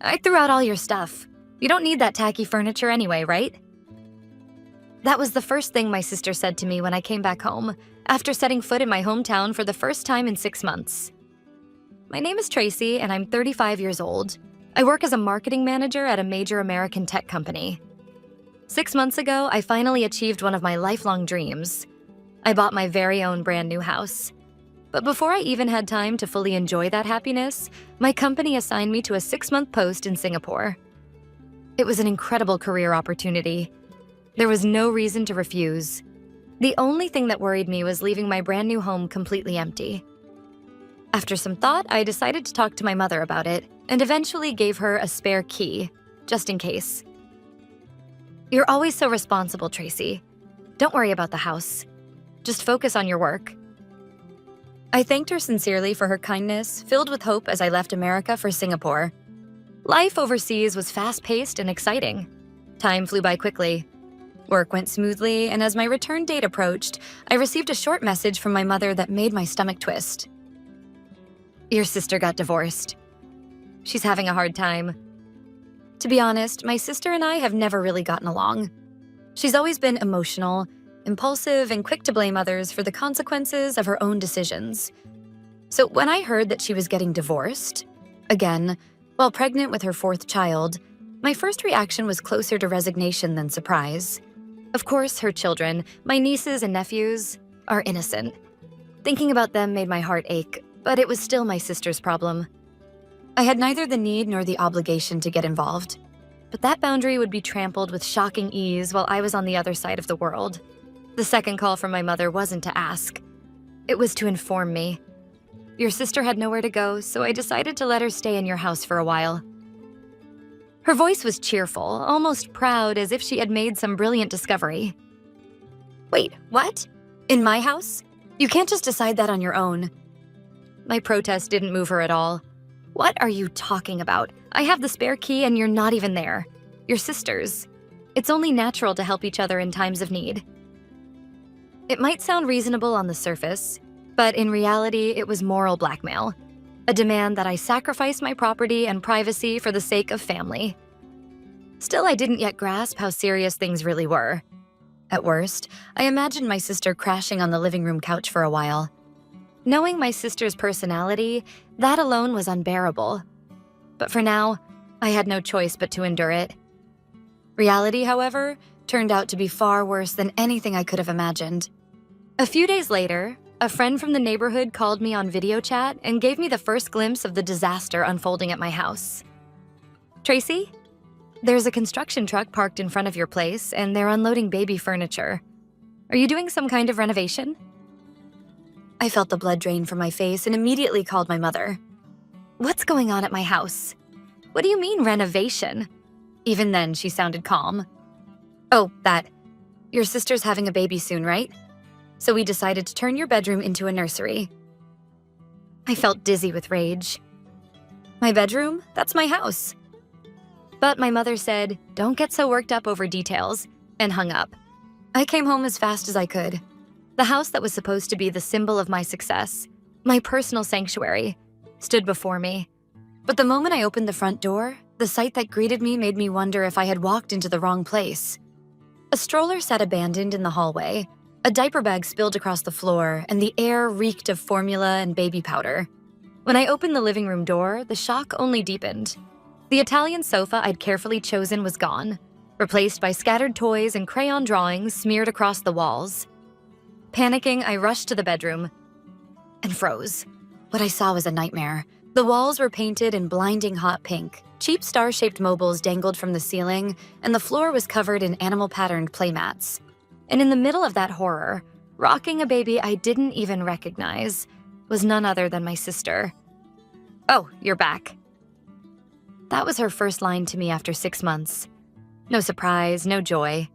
I threw out all your stuff. You don't need that tacky furniture anyway, right? That was the first thing my sister said to me when I came back home, after setting foot in my hometown for the first time in 6 months. My name is Tracy, and I'm 35 years old. I work as a marketing manager at a major American tech company. 6 months ago, I finally achieved one of my lifelong dreams. I bought my very own brand new house. But before I even had time to fully enjoy that happiness, my company assigned me to a 6-month post in Singapore. It was an incredible career opportunity. There was no reason to refuse. The only thing that worried me was leaving my brand new home completely empty. After some thought, I decided to talk to my mother about it and eventually gave her a spare key, just in case. You're always so responsible, Tracy. Don't worry about the house. Just focus on your work. I thanked her sincerely for her kindness, filled with hope as I left America for Singapore. Life overseas was fast-paced and exciting. Time flew by quickly. Work went smoothly, and as my return date approached, I received a short message from my mother that made my stomach twist. Your sister got divorced. She's having a hard time. To be honest, my sister and I have never really gotten along. She's always been emotional, impulsive, and quick to blame others for the consequences of her own decisions. So when I heard that she was getting divorced, again, while pregnant with her 4th child, my first reaction was closer to resignation than surprise. Of course, her children, my nieces and nephews, are innocent. Thinking about them made my heart ache, but it was still my sister's problem. I had neither the need nor the obligation to get involved, but that boundary would be trampled with shocking ease while I was on the other side of the world. The second call from my mother wasn't to ask. It was to inform me. Your sister had nowhere to go, so I decided to let her stay in your house for a while. Her voice was cheerful, almost proud, as if she had made some brilliant discovery. Wait, what? In my house? You can't just decide that on your own. My protest didn't move her at all. What are you talking about? I have the spare key and you're not even there. You're sisters. It's only natural to help each other in times of need. It might sound reasonable on the surface, but in reality, it was moral blackmail. A demand that I sacrifice my property and privacy for the sake of family. Still, I didn't yet grasp how serious things really were. At worst, I imagined my sister crashing on the living room couch for a while. Knowing my sister's personality, that alone was unbearable. But for now, I had no choice but to endure it. Reality, however, turned out to be far worse than anything I could have imagined. A few days later, a friend from the neighborhood called me on video chat and gave me the first glimpse of the disaster unfolding at my house. Tracy, there's a construction truck parked in front of your place and they're unloading baby furniture. Are you doing some kind of renovation? I felt the blood drain from my face and immediately called my mother. What's going on at my house? What do you mean renovation? Even then, she sounded calm. Oh, that. Your sister's having a baby soon, right? So we decided to turn your bedroom into a nursery. I felt dizzy with rage. My bedroom? That's my house. But my mother said, don't get so worked up over details, and hung up. I came home as fast as I could. The house that was supposed to be the symbol of my success, my personal sanctuary, stood before me. But the moment I opened the front door, the sight that greeted me made me wonder if I had walked into the wrong place. A stroller sat abandoned in the hallway. A diaper bag spilled across the floor, and the air reeked of formula and baby powder. When I opened the living room door, the shock only deepened. The Italian sofa I'd carefully chosen was gone, replaced by scattered toys and crayon drawings smeared across the walls. Panicking, I rushed to the bedroom and froze. What I saw was a nightmare. The walls were painted in blinding hot pink. Cheap star-shaped mobiles dangled from the ceiling, and the floor was covered in animal-patterned playmats. And in the middle of that horror, rocking a baby I didn't even recognize, was none other than my sister. Oh, you're back. That was her first line to me after 6 months. No surprise, no joy.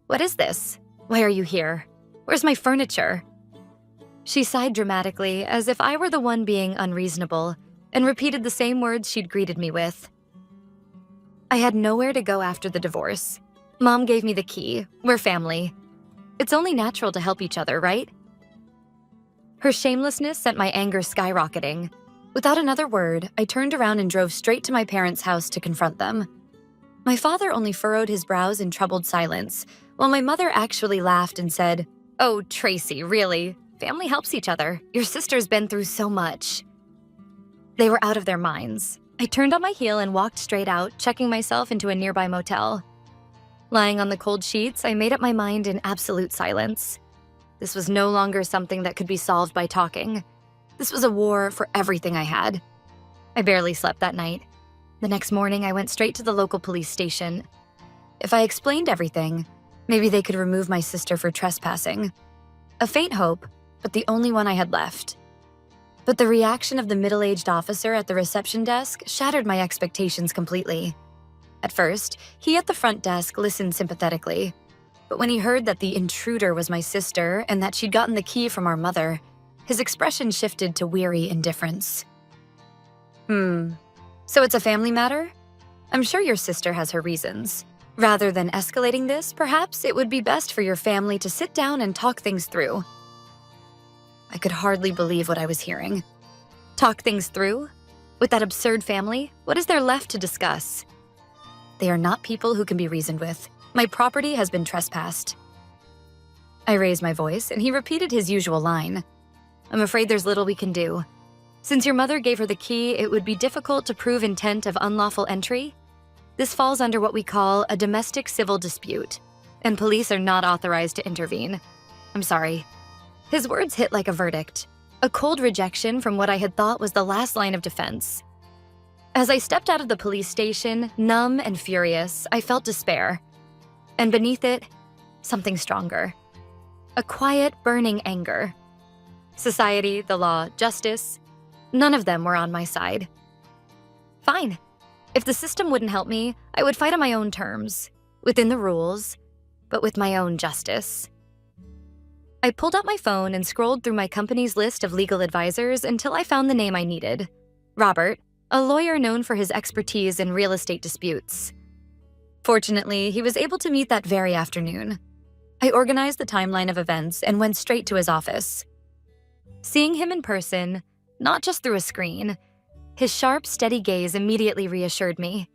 What is this? Why are you here? Where's my furniture? She sighed dramatically, as if I were the one being unreasonable, and repeated the same words she'd greeted me with. I had nowhere to go after the divorce. Mom gave me the key. We're family. It's only natural to help each other, right? Her shamelessness sent my anger skyrocketing. Without another word, I turned around and drove straight to my parents' house to confront them. My father only furrowed his brows in troubled silence, while my mother actually laughed and said, "Oh, Tracy, really? Family helps each other. Your sister's been through so much." They were out of their minds. I turned on my heel and walked straight out, checking myself into a nearby motel. Lying on the cold sheets, I made up my mind in absolute silence. This was no longer something that could be solved by talking. This was a war for everything I had. I barely slept that night. The next morning, I went straight to the local police station. If I explained everything, maybe they could remove my sister for trespassing. A faint hope, but the only one I had left. But the reaction of the middle-aged officer at the reception desk shattered my expectations completely. At first, he at the front desk listened sympathetically. But when he heard that the intruder was my sister and that she'd gotten the key from our mother, his expression shifted to weary indifference. So it's a family matter? I'm sure your sister has her reasons. Rather than escalating this, perhaps it would be best for your family to sit down and talk things through. I could hardly believe what I was hearing. Talk things through? With that absurd family, what is there left to discuss? They are not people who can be reasoned with. My property has been trespassed. I raised my voice, and he repeated his usual line. I'm afraid there's little we can do. Since your mother gave her the key, it would be difficult to prove intent of unlawful entry. This falls under what we call a domestic civil dispute, and police are not authorized to intervene. I'm sorry. His words hit like a verdict, a cold rejection from what I had thought was the last line of defense. As I stepped out of the police station, numb and furious, I felt despair. And beneath it, something stronger. A quiet, burning anger. Society, the law, justice, none of them were on my side. Fine. If the system wouldn't help me, I would fight on my own terms, within the rules, but with my own justice. I pulled out my phone and scrolled through my company's list of legal advisors until I found the name I needed. Robert, a lawyer known for his expertise in real estate disputes. Fortunately, he was able to meet that very afternoon. I organized the timeline of events and went straight to his office. Seeing him in person, not just through a screen, his sharp, steady gaze immediately reassured me.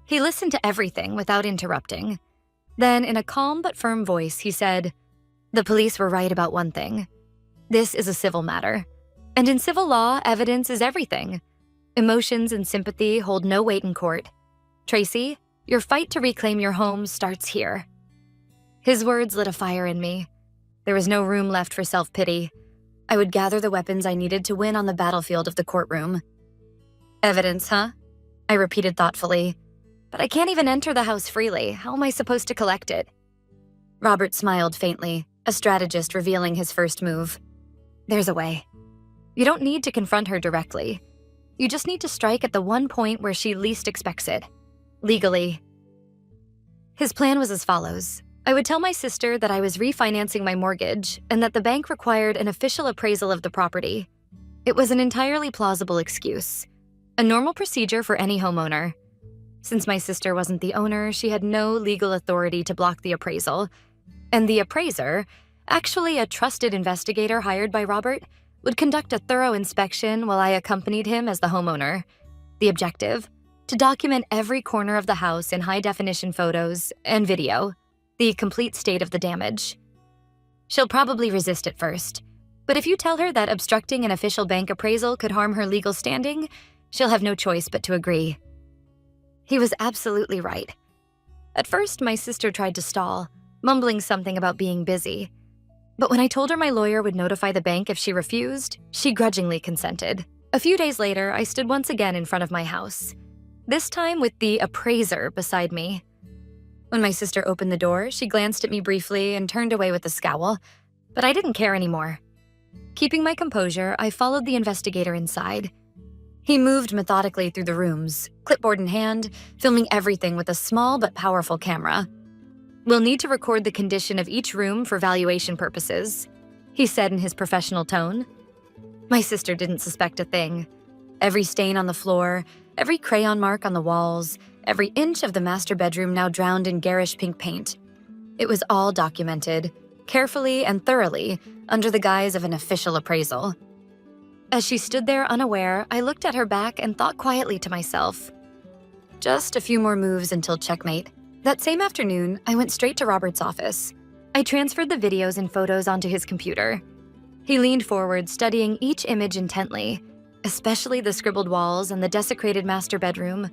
He listened to everything without interrupting. Then, in a calm but firm voice, he said, "The police were right about one thing. This is a civil matter. And in civil law, evidence is everything. Emotions and sympathy hold no weight in court. Tracy, your fight to reclaim your home starts here." His words lit a fire in me. There was no room left for self-pity. I would gather the weapons I needed to win on the battlefield of the courtroom. "Evidence, huh?" I repeated thoughtfully. "But I can't even enter the house freely. How am I supposed to collect it?" Robert smiled faintly, a strategist revealing his first move. "There's a way. You don't need to confront her directly. You just need to strike at the one point where she least expects it. Legally." His plan was as follows. I would tell my sister that I was refinancing my mortgage and that the bank required an official appraisal of the property. It was an entirely plausible excuse, a normal procedure for any homeowner. Since my sister wasn't the owner, she had no legal authority to block the appraisal. And the appraiser, actually a trusted investigator hired by Robert, would conduct a thorough inspection while I accompanied him as the homeowner. The objective? To document every corner of the house in high-definition photos and video, the complete state of the damage. She'll probably resist at first, but if you tell her that obstructing an official bank appraisal could harm her legal standing, she'll have no choice but to agree. He was absolutely right. At first, my sister tried to stall, mumbling something about being busy. But when I told her my lawyer would notify the bank if she refused, she grudgingly consented. A few days later, I stood once again in front of my house, this time with the appraiser beside me. When my sister opened the door, she glanced at me briefly and turned away with a scowl, but I didn't care anymore. Keeping my composure, I followed the investigator inside. He moved methodically through the rooms, clipboard in hand, filming everything with a small but powerful camera. "We'll need to record the condition of each room for valuation purposes," he said in his professional tone. My sister didn't suspect a thing. Every stain on the floor, every crayon mark on the walls, every inch of the master bedroom now drowned in garish pink paint. It was all documented, carefully and thoroughly, under the guise of an official appraisal. As she stood there unaware, I looked at her back and thought quietly to myself, just a few more moves until checkmate. That same afternoon, I went straight to Robert's office. I transferred the videos and photos onto his computer. He leaned forward, studying each image intently, especially the scribbled walls and the desecrated master bedroom.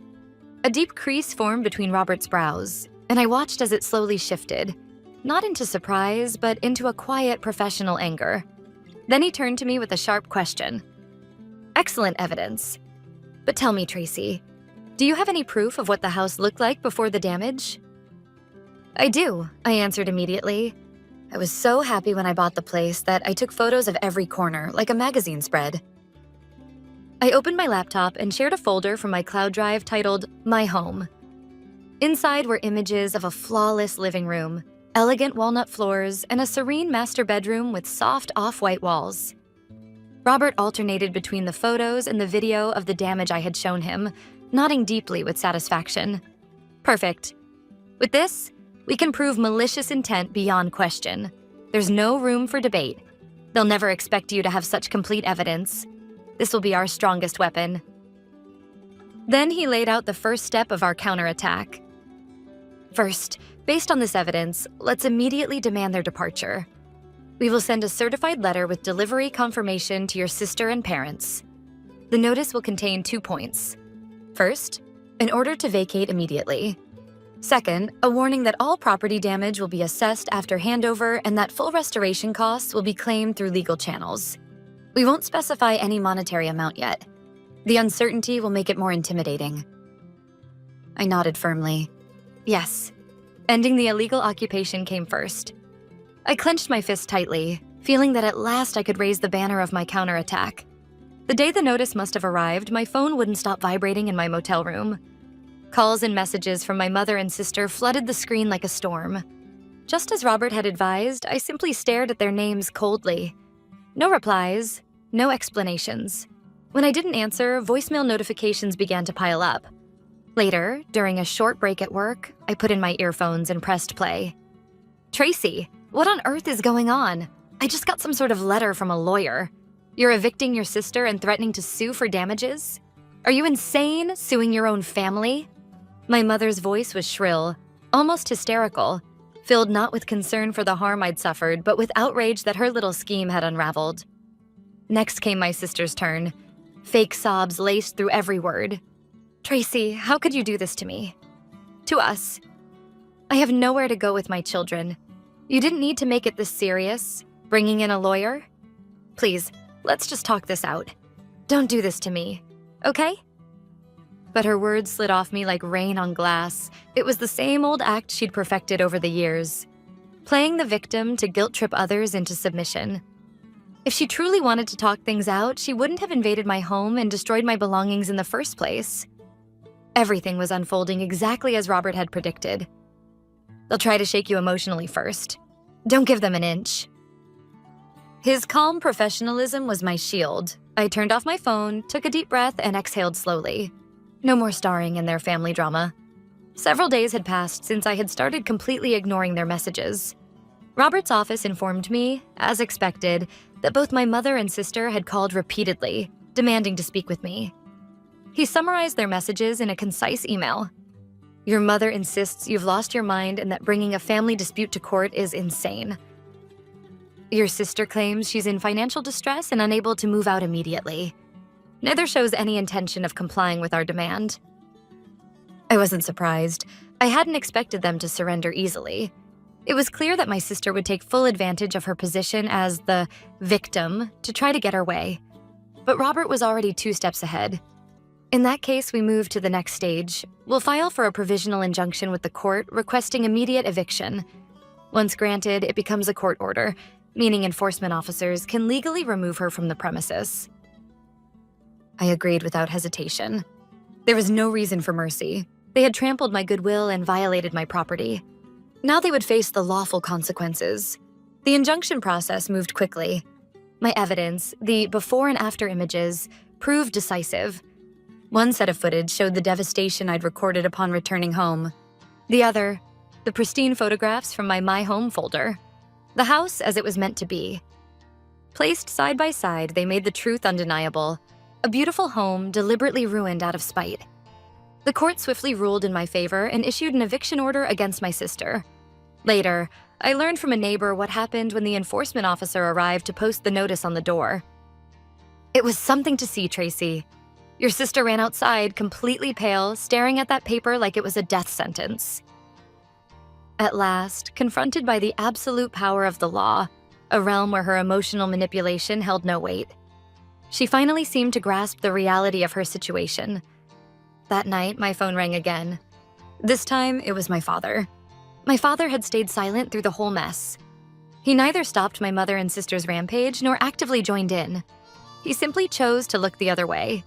A deep crease formed between Robert's brows, and I watched as it slowly shifted, not into surprise, but into a quiet, professional anger. Then he turned to me with a sharp question. Excellent evidence. But tell me, Tracy, do you have any proof of what the house looked like before the damage? I do, I answered immediately. I was so happy when I bought the place that I took photos of every corner, like a magazine spread. I opened my laptop and shared a folder from my cloud drive titled My Home. Inside were images of a flawless living room, elegant walnut floors, and a serene master bedroom with soft off-white walls. Robert alternated between the photos and the video of the damage I had shown him, nodding deeply with satisfaction. Perfect. With this, we can prove malicious intent beyond question. There's no room for debate. They'll never expect you to have such complete evidence. This will be our strongest weapon. Then he laid out the first step of our counterattack. First, based on this evidence, let's immediately demand their departure. We will send a certified letter with delivery confirmation to your sister and parents. The notice will contain 2 points. First, an order to vacate immediately. Second, a warning that all property damage will be assessed after handover and that full restoration costs will be claimed through legal channels. We won't specify any monetary amount yet. The uncertainty will make it more intimidating. I nodded firmly. Yes, ending the illegal occupation came first. I clenched my fist tightly, feeling that at last I could raise the banner of my counterattack. The day the notice must have arrived, my phone wouldn't stop vibrating in my motel room. Calls and messages from my mother and sister flooded the screen like a storm. Just as Robert had advised, I simply stared at their names coldly. No replies, no explanations. When I didn't answer, voicemail notifications began to pile up. Later, during a short break at work, I put in my earphones and pressed play. Tracy, what on earth is going on? I just got some sort of letter from a lawyer. You're evicting your sister and threatening to sue for damages? Are you insane, suing your own family? My mother's voice was shrill, almost hysterical, filled not with concern for the harm I'd suffered, but with outrage that her little scheme had unraveled. Next came my sister's turn. Fake sobs laced through every word. Tracy, how could you do this to me? To us. I have nowhere to go with my children. You didn't need to make it this serious, bringing in a lawyer. Please, let's just talk this out. Don't do this to me, okay? But her words slid off me like rain on glass. It was the same old act she'd perfected over the years, playing the victim to guilt-trip others into submission. If she truly wanted to talk things out, she wouldn't have invaded my home and destroyed my belongings in the first place. Everything was unfolding exactly as Robert had predicted. They'll try to shake you emotionally first. Don't give them an inch. His calm professionalism was my shield. I turned off my phone, took a deep breath, and exhaled slowly. No more starring in their family drama. Several days had passed since I had started completely ignoring their messages. Robert's office informed me, as expected, that both my mother and sister had called repeatedly, demanding to speak with me. He summarized their messages in a concise email. Your mother insists you've lost your mind and that bringing a family dispute to court is insane. Your sister claims she's in financial distress and unable to move out immediately. Neither shows any intention of complying with our demand. I wasn't surprised. I hadn't expected them to surrender easily. It was clear that my sister would take full advantage of her position as the victim to try to get her way. But Robert was already 2 steps ahead. In that case, we moved to the next stage. We'll file for a provisional injunction with the court requesting immediate eviction. Once granted, it becomes a court order, meaning enforcement officers can legally remove her from the premises. I agreed without hesitation. There was no reason for mercy. They had trampled my goodwill and violated my property. Now they would face the lawful consequences. The injunction process moved quickly. My evidence, the before and after images, proved decisive. One set of footage showed the devastation I'd recorded upon returning home. The other, the pristine photographs from my My Home folder. The house as it was meant to be. Placed side by side, they made the truth undeniable. A beautiful home deliberately ruined out of spite. The court swiftly ruled in my favor and issued an eviction order against my sister. Later, I learned from a neighbor what happened when the enforcement officer arrived to post the notice on the door. It was something to see, Tracy. Your sister ran outside, completely pale, staring at that paper like it was a death sentence. At last, confronted by the absolute power of the law, a realm where her emotional manipulation held no weight, she finally seemed to grasp the reality of her situation. That night, my phone rang again. This time, it was my father. My father had stayed silent through the whole mess. He neither stopped my mother and sister's rampage nor actively joined in. He simply chose to look the other way.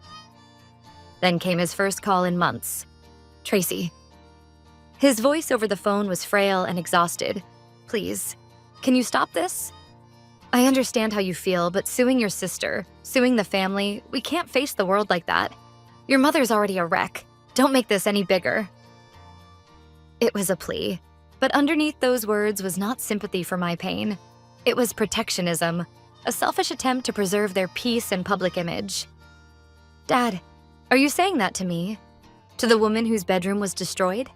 Then came his first call in months. Tracy. His voice over the phone was frail and exhausted. Please, can you stop this? I understand how you feel, but suing your sister, suing the family, we can't face the world like that. Your mother's already a wreck. Don't make this any bigger. It was a plea, but underneath those words was not sympathy for my pain. It was protectionism, a selfish attempt to preserve their peace and public image. Dad, are you saying that to me? To the woman whose bedroom was destroyed?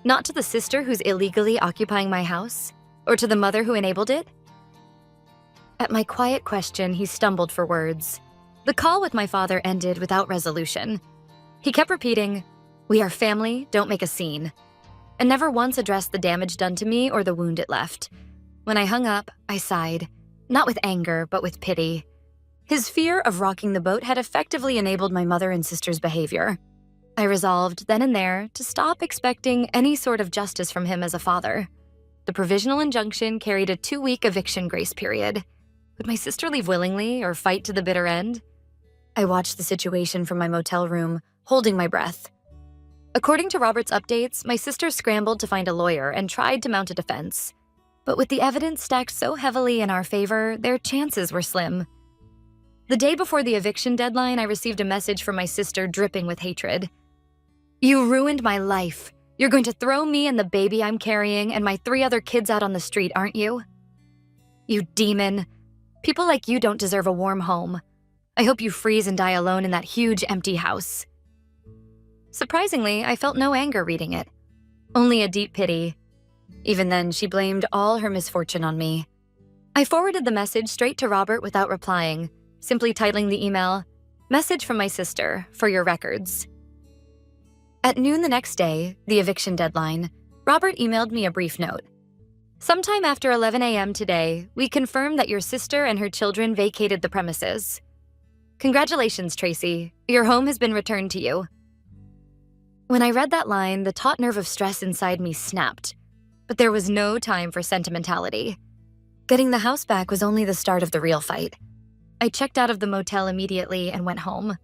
Not to the sister who's illegally occupying my house? Or to the mother who enabled it? At my quiet question, he stumbled for words. The call with my father ended without resolution. He kept repeating, "We are family, don't make a scene," and never once addressed the damage done to me or the wound it left. When I hung up, I sighed, not with anger, but with pity. His fear of rocking the boat had effectively enabled my mother and sister's behavior. I resolved, then and there, to stop expecting any sort of justice from him as a father. The provisional injunction carried a 2-week eviction grace period. Would my sister leave willingly or fight to the bitter end? I watched the situation from my motel room, holding my breath. According to Robert's updates, my sister scrambled to find a lawyer and tried to mount a defense. But with the evidence stacked so heavily in our favor, their chances were slim. The day before the eviction deadline, I received a message from my sister dripping with hatred. "You ruined my life. You're going to throw me and the baby I'm carrying and my 3 other kids out on the street, aren't you? You demon. People like you don't deserve a warm home. I hope you freeze and die alone in that huge empty house." Surprisingly, I felt no anger reading it, only a deep pity. Even then, she blamed all her misfortune on me. I forwarded the message straight to Robert without replying, simply titling the email, "Message from my sister, for your records." At noon the next day, the eviction deadline, Robert emailed me a brief note. "Sometime after 11 a.m. today, we confirm that your sister and her children vacated the premises. Congratulations, Tracy. Your home has been returned to you." When I read that line, the taut nerve of stress inside me snapped. But there was no time for sentimentality. Getting the house back was only the start of the real fight. I checked out of the motel immediately and went home.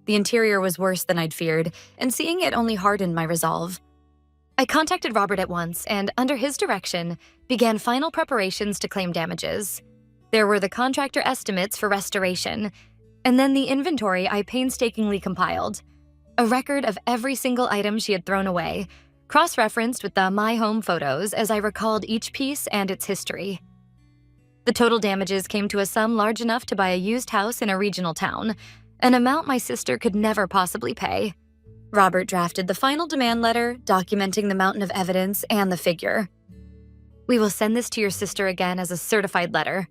The interior was worse than I'd feared, and seeing it only hardened my resolve. I contacted Robert at once and, under his direction, began final preparations to claim damages. There were the contractor estimates for restoration, and then the inventory I painstakingly compiled. A record of every single item she had thrown away, cross-referenced with the My Home photos as I recalled each piece and its history. The total damages came to a sum large enough to buy a used house in a regional town, an amount my sister could never possibly pay. Robert drafted the final demand letter, documenting the mountain of evidence and the figure. "We will send this to your sister again as a certified letter.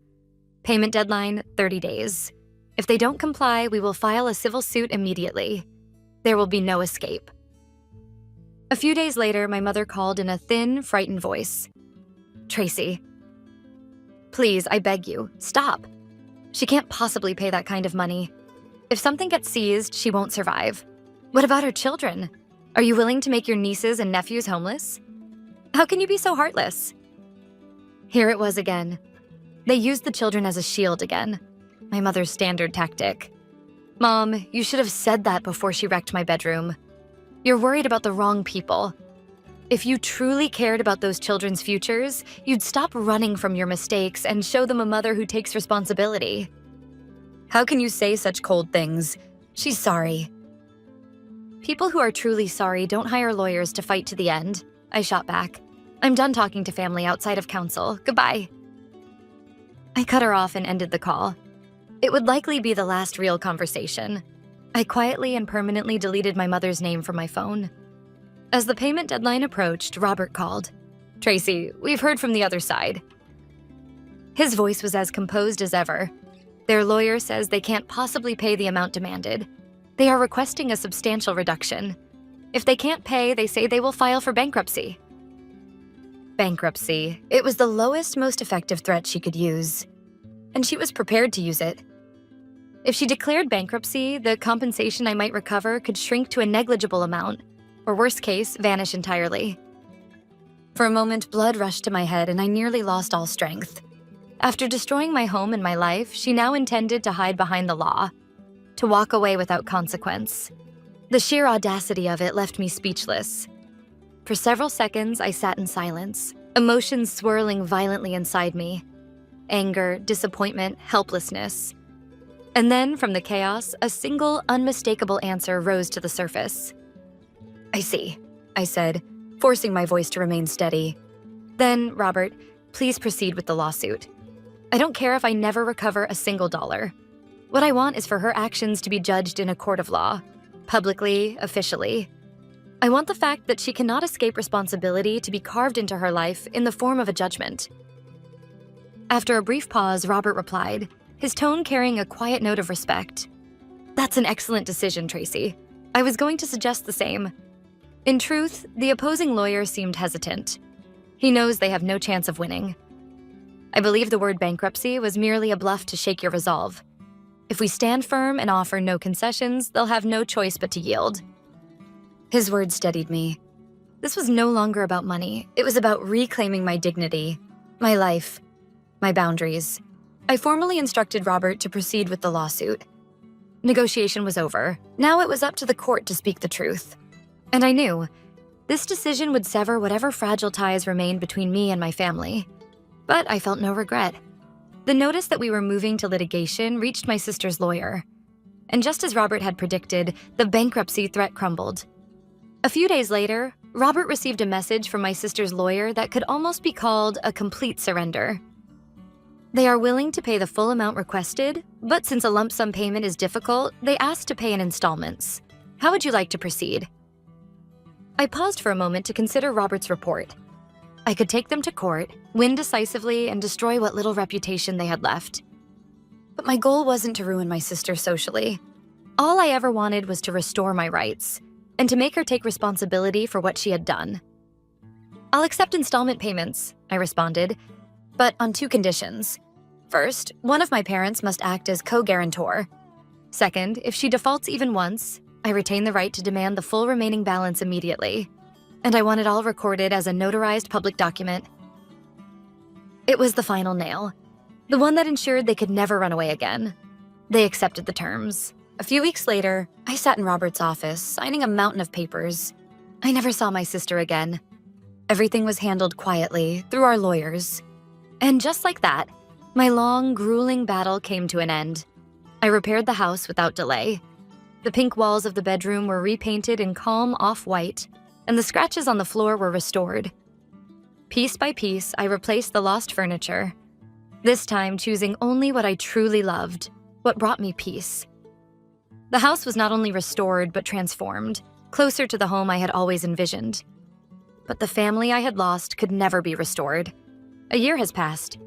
Payment deadline, 30 days. If they don't comply, we will file a civil suit immediately. There will be no escape." A few days later, my mother called in a thin, frightened voice. "Tracy, please, I beg you, stop. She can't possibly pay that kind of money. If something gets seized, she won't survive. What about her children? Are you willing to make your nieces and nephews homeless? How can you be so heartless?" Here it was again. They used the children as a shield again. My mother's standard tactic. "Mom, you should have said that before she wrecked my bedroom. You're worried about the wrong people. If you truly cared about those children's futures, you'd stop running from your mistakes and show them a mother who takes responsibility. How can you say such cold things? She's sorry." "People who are truly sorry don't hire lawyers to fight to the end," I shot back. "I'm done talking to family outside of counsel. Goodbye." I cut her off and ended the call. It would likely be the last real conversation. I quietly and permanently deleted my mother's name from my phone. As the payment deadline approached, Robert called. "Tracy, we've heard from the other side." His voice was as composed as ever. "Their lawyer says they can't possibly pay the amount demanded. They are requesting a substantial reduction. If they can't pay, they say they will file for bankruptcy." Bankruptcy. It was the lowest, most effective threat she could use. And she was prepared to use it. If she declared bankruptcy, the compensation I might recover could shrink to a negligible amount, or worst case, vanish entirely. For a moment, blood rushed to my head and I nearly lost all strength. After destroying my home and my life, she now intended to hide behind the law, to walk away without consequence. The sheer audacity of it left me speechless. For several seconds, I sat in silence, emotions swirling violently inside me. Anger, disappointment, helplessness. And then, from the chaos, a single, unmistakable answer rose to the surface. "I see," I said, forcing my voice to remain steady. "Then, Robert, please proceed with the lawsuit. I don't care if I never recover a single dollar. What I want is for her actions to be judged in a court of law, publicly, officially. I want the fact that she cannot escape responsibility to be carved into her life in the form of a judgment." After a brief pause, Robert replied, his tone carrying a quiet note of respect. "That's an excellent decision, Tracy. I was going to suggest the same." In truth, the opposing lawyer seemed hesitant. He knows they have no chance of winning. I believe the word bankruptcy was merely a bluff to shake your resolve. If we stand firm and offer no concessions, they'll have no choice but to yield. His words steadied me. This was no longer about money. It was about reclaiming my dignity, my life, my boundaries. I formally instructed Robert to proceed with the lawsuit. Negotiation was over. Now it was up to the court to speak the truth. And I knew this decision would sever whatever fragile ties remained between me and my family. But I felt no regret. The notice that we were moving to litigation reached my sister's lawyer. And just as Robert had predicted, the bankruptcy threat crumbled. A few days later, Robert received a message from my sister's lawyer that could almost be called a complete surrender. They are willing to pay the full amount requested, but since a lump sum payment is difficult, they asked to pay in installments. How would you like to proceed? I paused for a moment to consider Robert's report. I could take them to court, win decisively, and destroy what little reputation they had left. But my goal wasn't to ruin my sister socially. All I ever wanted was to restore my rights, and to make her take responsibility for what she had done. "I'll accept installment payments," I responded, "but on two conditions. First, one of my parents must act as co-guarantor. Second, if she defaults even once, I retain the right to demand the full remaining balance immediately. And I want it all recorded as a notarized public document." It was the final nail, the one that ensured they could never run away again. They accepted the terms. A few weeks later, I sat in Robert's office, signing a mountain of papers. I never saw my sister again. Everything was handled quietly, through our lawyers. And just like that, my long, grueling battle came to an end. I repaired the house without delay. The pink walls of the bedroom were repainted in calm off-white, and the scratches on the floor were restored. Piece by piece, I replaced the lost furniture, this time choosing only what I truly loved, what brought me peace. The house was not only restored, but transformed, closer to the home I had always envisioned. But the family I had lost could never be restored. A year has passed.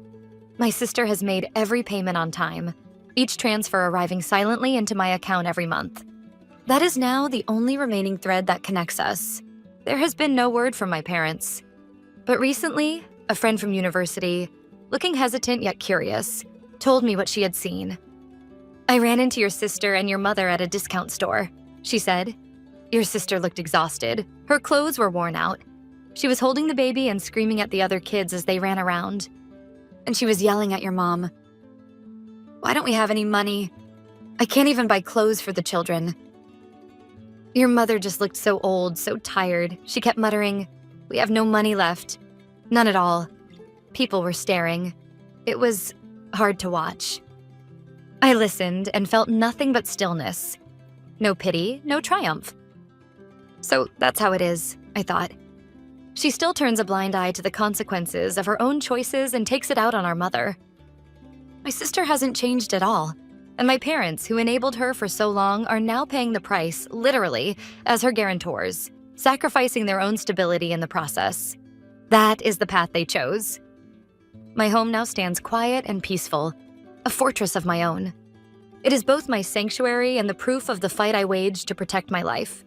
My sister has made every payment on time, each transfer arriving silently into my account every month. That is now the only remaining thread that connects us. There has been no word from my parents. But recently, a friend from university, looking hesitant yet curious, told me what she had seen. "I ran into your sister and your mother at a discount store," she said. "Your sister looked exhausted. Her clothes were worn out. She was holding the baby and screaming at the other kids as they ran around. And she was yelling at your mom. 'Why don't we have any money? I can't even buy clothes for the children.' Your mother just looked so old, so tired. She kept muttering, 'We have no money left.' None at all. People were staring. It was hard to watch." I listened and felt nothing but stillness. No pity, no triumph. So that's how it is, I thought. She still turns a blind eye to the consequences of her own choices and takes it out on our mother. My sister hasn't changed at all, and my parents, who enabled her for so long, are now paying the price, literally, as her guarantors, sacrificing their own stability in the process. That is the path they chose. My home now stands quiet and peaceful, a fortress of my own. It is both my sanctuary and the proof of the fight I waged to protect my life.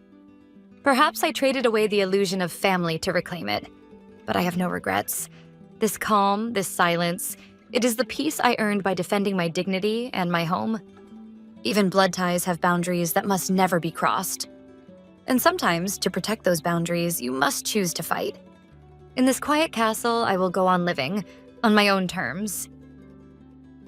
Perhaps I traded away the illusion of family to reclaim it, but I have no regrets. This calm, this silence, it is the peace I earned by defending my dignity and my home. Even blood ties have boundaries that must never be crossed. And sometimes, to protect those boundaries, you must choose to fight. In this quiet castle, I will go on living, on my own terms,